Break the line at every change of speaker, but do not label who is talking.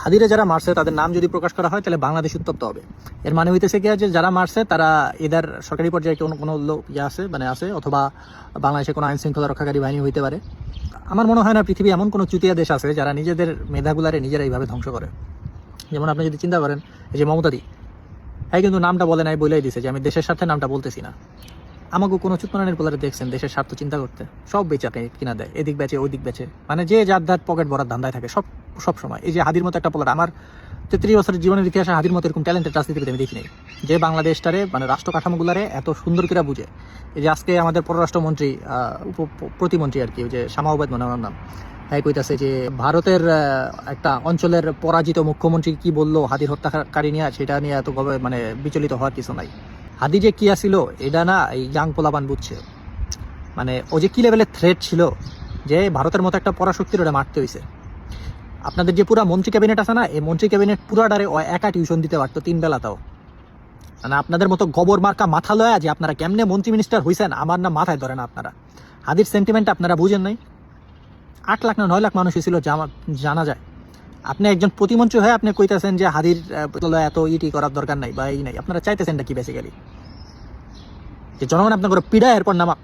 হাদিরে যারা মারছে তাদের নাম যদি প্রকাশ করা হয় তাহলে বাংলাদেশ উত্তপ্ত হবে। এর মানে হইতেছে কি যে যারা মারছে তারা এদের সরকারি পর্যায়ে কোনো লোক আছে আছে, অথবা বাংলাদেশে কোনো আইন শৃঙ্খলা রক্ষাকারী বাহিনী হইতে পারে। আমার মনে হয় না পৃথিবী এমন কোনো চুতিয়া দেশ আছে যারা নিজেদের মেধাগুলারে নিজেরা এইভাবে ধ্বংস করে। যেমন আপনি যদি চিন্তা করেন, এই যে মমতাদি, হ্যাঁ কিন্তু নামটা বলে নাই, বলেই দিছে যে আমি দেশের স্বার্থে নামটা বলতেছি না। আমাকে কোনো চুতমানের পোলারে দেখছেন দেশের স্বার্থ চিন্তা করতে? সব বেচে আপনি কিনা দেয়, এদিক বেচে ওই দিক বেচে, মানে যে যার যার পকেট ভরার ধান্দায় থাকে সব সময়। এই যে হাদির মতো একটা পোলার, আমার 33 বছরের জীবনের ইতিহাসে হাদির মতো এরকম ট্যালেন্টেড রাজনীতিবিদ আমি দেখিনি, যে বাংলাদেশটারে মানে রাষ্ট্র কাঠামোগুলারে এত সুন্দর করে বুঝে। এই যে আজকে আমাদের পররাষ্ট্রমন্ত্রী প্রতিমন্ত্রী আর কি, ওই যে শামাউবাদ মনে আমার নাম, হ্যাঁ কইতাছে যে ভারতের একটা অঞ্চলের পরাজিত মুখ্যমন্ত্রী কি বললো হাদির হত্যাকারী নিয়ে, সেটা নিয়ে এত মানে বিচলিত হওয়ার কিছু নাই। হাদি যে কি আসিল এটা না এই ইয়াং পোলাপান বুঝছে। মানে ও যে কি লেভেলের থ্রেট ছিল, যে ভারতের মতো একটা পরাশক্তির ওটা মারতে হয়েছে। আপনাদের যে পুরা মন্ত্রী ক্যাবিনেট আছে না, এই মন্ত্রী ক্যাবিনেট পুরাটারে ও একা টিউশন দিতে পারতো 3 বেলাতেও। মানে আপনাদের মতো গোবর মার্কা মাথা লয়া যে আপনারা কেমনে মন্ত্রী মিনিস্টার হয়েছেন আমার না মাথায় ধরে না। আপনারা হাদির সেন্টিমেন্ট আপনারা বুঝেন নাই। 8 লাখ না 9 লাখ মানুষ ছিল জানা যায়। আপনি একজন প্রতিমন্ত্রী হয়ে আপনি কইতেছেন যে হাদির এত ইটি করার দরকার নাই বা এই নাই। আপনারা চাইতেছেন কি বেসিক্যালি যে জনগণ আপনার করে পিড়া এরপর নামাক।